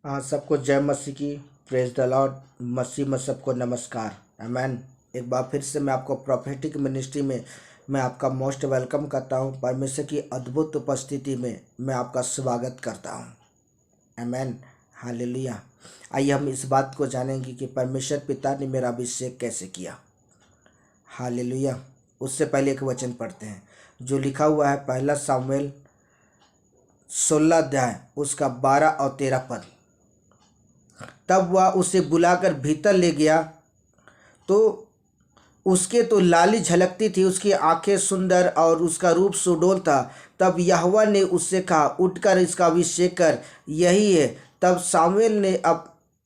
हाँ, सबको जय मसीह की। Praise the Lord. मसीह में सबको नमस्कार। आमेन। एक बार फिर से मैं आपको प्रोफेटिक मिनिस्ट्री में मैं आपका मोस्ट वेलकम करता हूँ। परमेश्वर की अद्भुत उपस्थिति में मैं आपका स्वागत करता हूँ। आमेन। हालेलुया। आइए हम इस बात को जानेंगे कि परमेश्वर पिता ने मेरा अभिषेक कैसे किया। हालेलुया। उससे पहले एक वचन पढ़ते हैं जो लिखा हुआ है पहला सामुएल 16 अध्याय उसका 12 और 13 पद। तब वह उसे बुलाकर भीतर ले गया तो उसके तो लाली झलकती थी, उसकी आंखें सुंदर और उसका रूप सुडौल था। तब यहोवा ने उससे कहा, उठकर इसका अभिषेक कर, यही है। तब सामुएल ने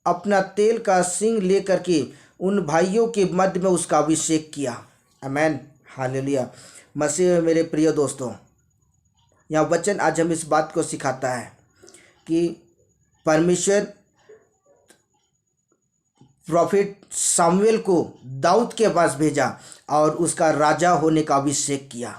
अपना तेल का सिंग लेकर के उन भाइयों के मध्य में उसका अभिषेक किया। आमेन। हालेलुया। मसीह में मेरे प्रिय दोस्तों, यह वचन आज हम इस बात को सिखाता है कि परमेश्वर प्रॉफिट सामुएल को दाऊद के पास भेजा और उसका राजा होने का अभिषेक किया।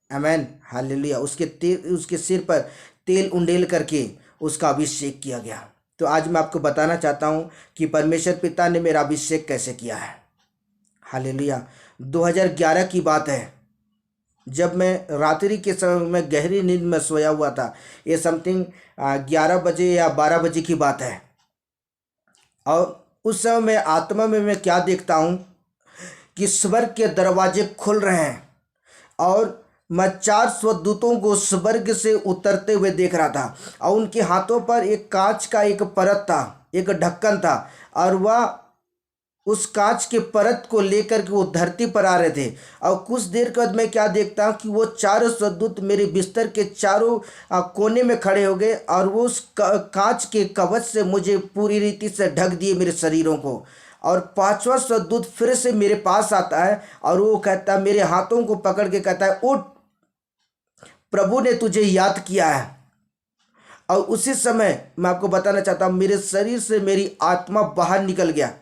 आमेन। हालेलुया। उसके सिर पर तेल उंडेल करके उसका अभिषेक किया गया। तो आज मैं आपको बताना चाहता हूँ कि परमेश्वर पिता ने मेरा अभिषेक कैसे किया है। हालेलुया। 2011 की बात है, जब मैं रात्रि के समय में गहरी नींद में सोया हुआ था। ये समथिंग 11 बजे या 12 बजे की बात है। और उस समय में आत्मा में मैं क्या देखता हूँ कि स्वर्ग के दरवाजे खुल रहे हैं और मैं 4 स्वर्गदूतों को स्वर्ग से उतरते हुए देख रहा था। और उनके हाथों पर एक कांच का एक परत था, एक ढक्कन था, और वह उस कांच के परत को लेकर के वो धरती पर आ रहे थे। और कुछ देर के बाद मैं क्या देखता हूँ कि वो चारों स्वर्गदूत मेरे बिस्तर के चारों कोने में खड़े हो गए और वो उस कांच के कवच से मुझे पूरी रीति से ढक दिए मेरे शरीरों को। और 5वां स्वर्गदूत फिर से मेरे पास आता है और वो कहता है, मेरे हाथों को पकड़ के कहता है, उठ, प्रभु ने तुझे याद किया है। और उसी समय मैं आपको बताना चाहता हूँ, मेरे शरीर से मेरी आत्मा बाहर निकल गया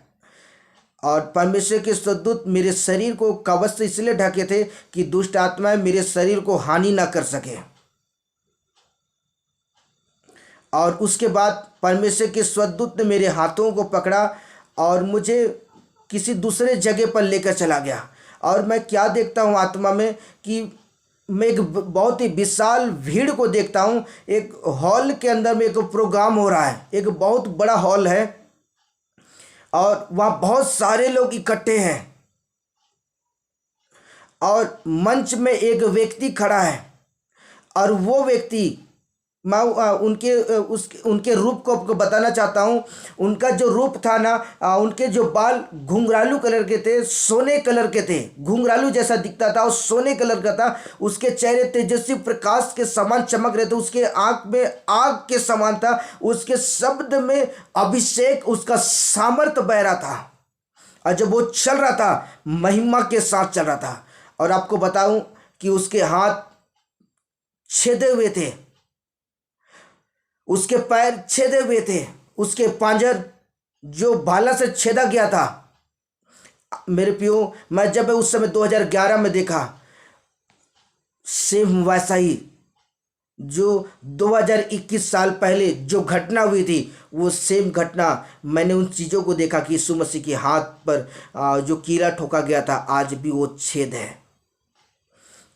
और परमेश्वर के स्वर्गदूत मेरे शरीर को कवच से इसलिए ढके थे कि दुष्ट आत्माएं मेरे शरीर को हानि ना कर सके। और उसके बाद परमेश्वर के स्वर्गदूत ने मेरे हाथों को पकड़ा और मुझे किसी दूसरे जगह पर लेकर चला गया। और मैं क्या देखता हूँ आत्मा में कि मैं एक बहुत ही विशाल भीड़ को देखता हूँ। एक हॉल के अंदर में एक प्रोग्राम हो रहा है, एक बहुत बड़ा हॉल है और वहाँ बहुत सारे लोग इकट्ठे हैं और मंच में एक व्यक्ति खड़ा है। और वो व्यक्ति, मैं उनके रूप को आपको बताना चाहता हूँ। उनका जो रूप था ना, उनके जो बाल घुंघरालू कलर के थे, सोने कलर के थे, घुंघरालू जैसा दिखता था और सोने कलर का था। उसके चेहरे तेजस्वी प्रकाश के समान चमक रहे थे, उसके आंख में आग के समान था, उसके शब्द में अभिषेक, उसका सामर्थ्य बह रहा था। और जब वो चल रहा था, महिमा के साथ चल रहा था। और आपको बताऊं कि उसके हाथ छेदे हुए थे, उसके पैर छेदे हुए थे, उसके पांजर जो भाला से छेदा गया था। मेरे प्रियो, मैं जब उस समय 2011 में देखा, सेम वैसा ही जो 2021 साल पहले जो घटना हुई थी, वो सेम घटना मैंने उन चीज़ों को देखा कि यीशु मसीह के हाथ पर जो कीला ठोका गया था, आज भी वो छेद है।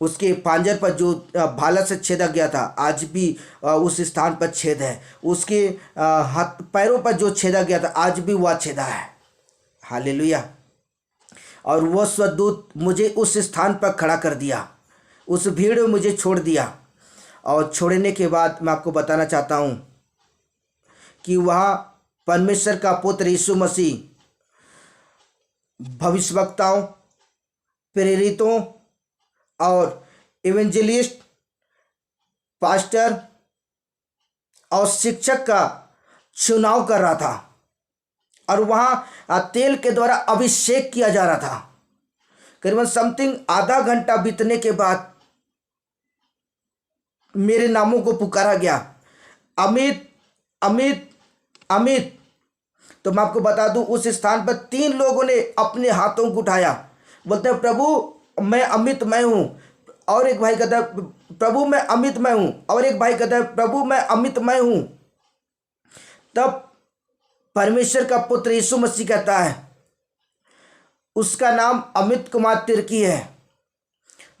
उसके पांजर पर जो भाला से छेदा गया था, आज भी उस स्थान पर छेद है। उसके हाथ पैरों पर जो छेदा गया था, आज भी वह छेदा है। हालेलुया। और वह स्वर्गदूत मुझे उस स्थान पर खड़ा कर दिया, उस भीड़ में मुझे छोड़ दिया। और छोड़ने के बाद मैं आपको बताना चाहता हूँ कि वहाँ परमेश्वर का पुत्र यीशु मसीह भविष्यवक्ताओं, प्रेरितों और इवेंजलिस्ट, पास्टर और शिक्षक का चुनाव कर रहा था। और वहाँ तेल के द्वारा अभिषेक किया जा रहा था। करीबन समथिंग आधा घंटा बीतने के बाद मेरे नामों को पुकारा गया, अमित, अमित, अमित। तो मैं आपको बता दूं, उस स्थान पर 3 लोगों ने अपने हाथों को उठाया, बोलते हैं, प्रभु मैं अमित मैं हूं। और एक भाई कहता है, प्रभु मैं अमित मैं हूं। और एक भाई कहता है, प्रभु मैं अमित मैं हूं। तब परमेश्वर का पुत्र यीशु मसीह कहता है, उसका नाम अमित कुमार तिर्की है,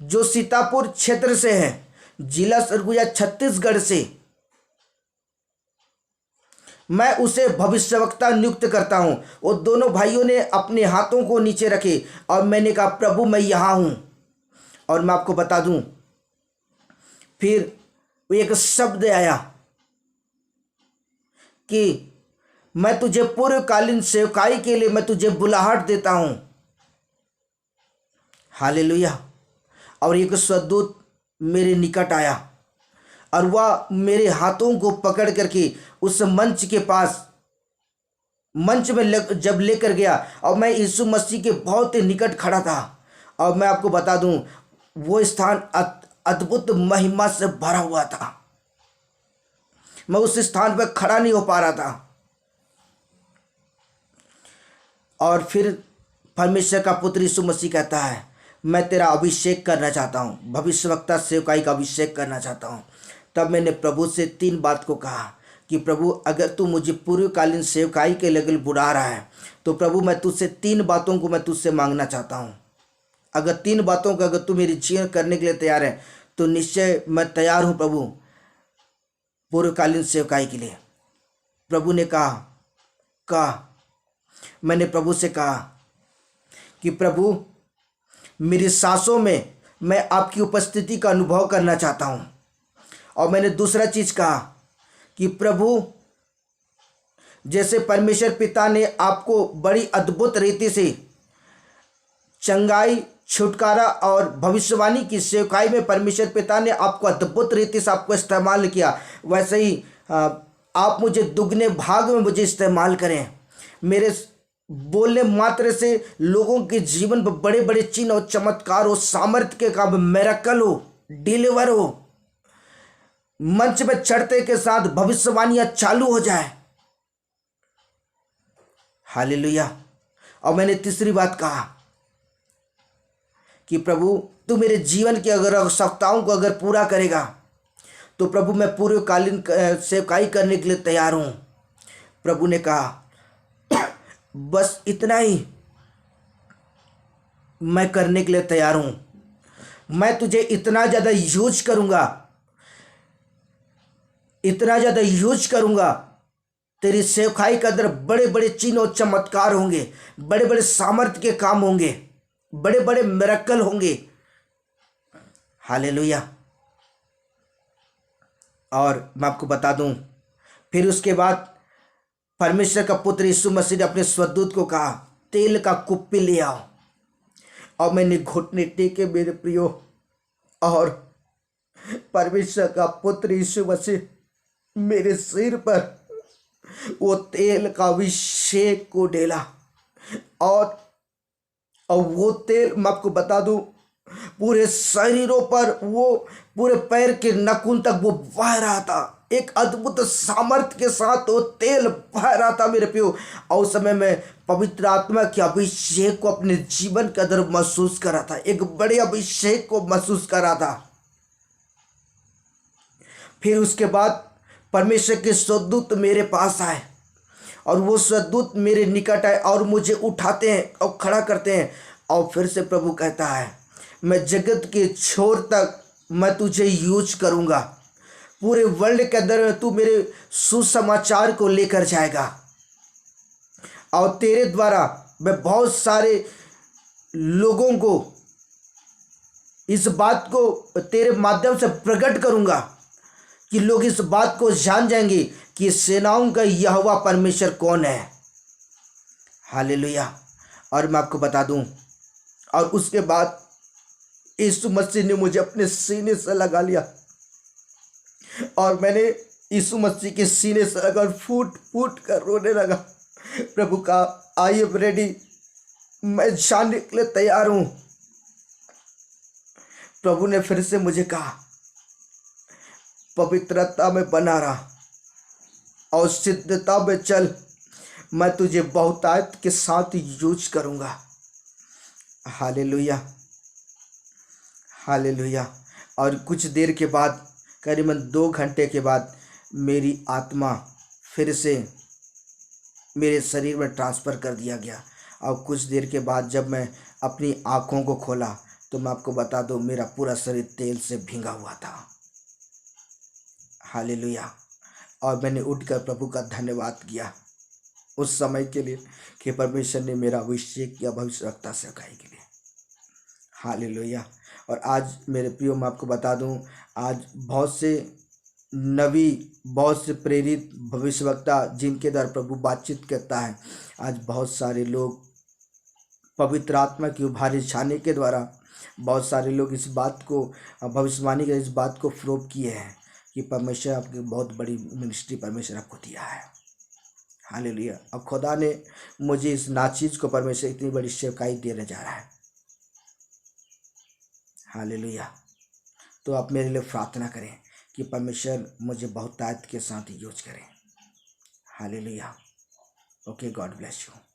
जो सीतापुर क्षेत्र से है, जिला सरगुजा छत्तीसगढ़ से। मैं उसे भविष्यवक्ता नियुक्त करता हूं। वो दोनों भाइयों ने अपने हाथों को नीचे रखे और मैंने कहा, प्रभु मैं यहाँ हूं। और मैं आपको बता दूं, फिर एक शब्द आया कि मैं तुझे पूर्वकालीन सेवकाई के लिए मैं तुझे बुलाहट देता हूं। हालेलुया। और एक स्वर्गदूत मेरे निकट आया और वह मेरे हाथों को पकड़ करके उस मंच के पास, मंच में जब लेकर गया, और मैं यीशु मसीह के बहुत ही निकट खड़ा था। और मैं आपको बता दूं, वो स्थान अद्भुत महिमा से भरा हुआ था। मैं उस स्थान पर खड़ा नहीं हो पा रहा था। और फिर परमेश्वर का पुत्र यीशु मसीह कहता है, मैं तेरा अभिषेक करना चाहता हूँ, भविष्यवक्ता सेवकाई का अभिषेक करना चाहता हूँ। तब मैंने प्रभु से 3 बात को कहा कि प्रभु, अगर तू मुझे पूर्वकालीन सेवकाई के लिए बुला रहा है तो प्रभु मैं तुझसे 3 बातों को मैं तुझसे मांगना चाहता हूँ। अगर 3 बातों को अगर तू मेरी जीवन करने के लिए तैयार है तो निश्चय मैं तैयार हूँ प्रभु, पूर्वकालीन सेवकाई के लिए। प्रभु ने कहा मैंने प्रभु से कहा कि प्रभु, मेरी सांसों में मैं आपकी उपस्थिति का अनुभव करना चाहता हूँ। और मैंने दूसरा चीज़ कहा कि प्रभु, जैसे परमेश्वर पिता ने आपको बड़ी अद्भुत रीति से चंगाई, छुटकारा और भविष्यवाणी की सेवकाई में परमेश्वर पिता ने आपको अद्भुत रीति से आपको इस्तेमाल किया, वैसे ही आप मुझे दुगने भाग में मुझे इस्तेमाल करें। मेरे बोलने मात्र से लोगों के जीवन पर बड़े बड़े चिन्ह और चमत्कार हो, सामर्थ्य के काम, मिरेकल हो, डिलीवर हो, मंच में चढ़ते के साथ भविष्यवाणियां चालू हो जाए। हालेलुया। और मैंने तीसरी बात कहा कि प्रभु, तू मेरे जीवन की अगर आवश्यकताओं को अगर पूरा करेगा तो प्रभु मैं पूर्वकालीन सेवकाई करने के लिए तैयार हूं। प्रभु ने कहा, बस इतना ही मैं करने के लिए तैयार हूं। मैं तुझे इतना ज़्यादा यूज करूंगा, इतना ज़्यादा यूज करूंगा, तेरी सेवकाई के अंदर बड़े बड़े चिन्ह और चमत्कार होंगे, बड़े बड़े सामर्थ्य के काम होंगे, बड़े बड़े मिरेकल होंगे। हालेलुया। और मैं आपको बता दूं, फिर उसके बाद परमेश्वर का पुत्र यीशु मसीह ने अपने स्वर्गदूत को कहा, तेल का कुप्पी ले आओ। और मैंने घुटने टेके मेरे प्रियो, और परमेश्वर का पुत्र यीशु मसीह मेरे सिर पर वो तेल का अभिषेक को डेला। और वो तेल मैं आपको बता दूं, पूरे शरीरों पर, वो पूरे पैर के नखून तक वो बह रहा था। एक अद्भुत सामर्थ्य के साथ वो तेल बह रहा था मेरे प्रियो। और उस समय मैं पवित्र आत्मा के अभिषेक को अपने जीवन के अंदर महसूस कर रहा था, एक बड़े अभिषेक को महसूस कर रहा था। फिर उसके बाद परमेश्वर के स्वर्गदूत मेरे पास आए, और वो स्वर्गदूत मेरे निकट आए और मुझे उठाते हैं और खड़ा करते हैं। और फिर से प्रभु कहता है, मैं जगत के छोर तक मैं तुझे यूज करूँगा, पूरे वर्ल्ड के अंदर तू मेरे सुसमाचार को लेकर जाएगा, और तेरे द्वारा मैं बहुत सारे लोगों को इस बात को तेरे माध्यम से प्रकट करूँगा कि लोग इस बात को जान जाएंगे कि सेनाओं का यहोवा परमेश्वर कौन है। हालेलुया। और मैं आपको बता दूं, और उसके बाद यीशु मसीह ने मुझे अपने सीने से लगा लिया, और मैंने यीशु मसीह के सीने से लगा फूट फूट कर रोने लगा। प्रभु का, आई एम रेडी, मैं जाने के लिए तैयार हूं। प्रभु ने फिर से मुझे कहा, पवित्रता में बना रहा और सिद्धता में चल, मैं तुझे बहुतायत के साथ यूज करूँगा। Hallelujah, hallelujah. और कुछ देर के बाद, करीबन 2 घंटे के बाद, मेरी आत्मा फिर से मेरे शरीर में ट्रांसफ़र कर दिया गया। और कुछ देर के बाद जब मैं अपनी आँखों को खोला तो मैं आपको बता दूं, मेरा पूरा शरीर तेल से भींगा हुआ था। हालेलुया। और मैंने उठकर प्रभु का धन्यवाद किया उस समय के लिए कि परमेश्वर ने मेरा अभिषेक किया भविष्यवक्ता सेवकाई के लिए। हालेलुया। और आज मेरे प्रियो, मैं आपको बता दूं, आज बहुत से नबी, बहुत से प्रेरित भविष्यवक्ता जिनके द्वारा प्रभु बातचीत करता है, आज बहुत सारे लोग पवित्र आत्मा की उभारी छाने के द्वारा बहुत सारे लोग इस बात को, भविष्यवाणी के इस बात को प्रूव किए हैं कि परमेश्वर आपकी बहुत बड़ी मिनिस्ट्री परमेश्वर आपको दिया है। हालेलुया। अब खुदा ने मुझे इस नाचीज को परमेश्वर इतनी बड़ी सेवकाई देने जा रहा है। हालेलुया। तो आप मेरे लिए प्रार्थना करें कि परमेश्वर मुझे बहुत ताकत के साथ यूज करें। Hallelujah. Okay, God bless you.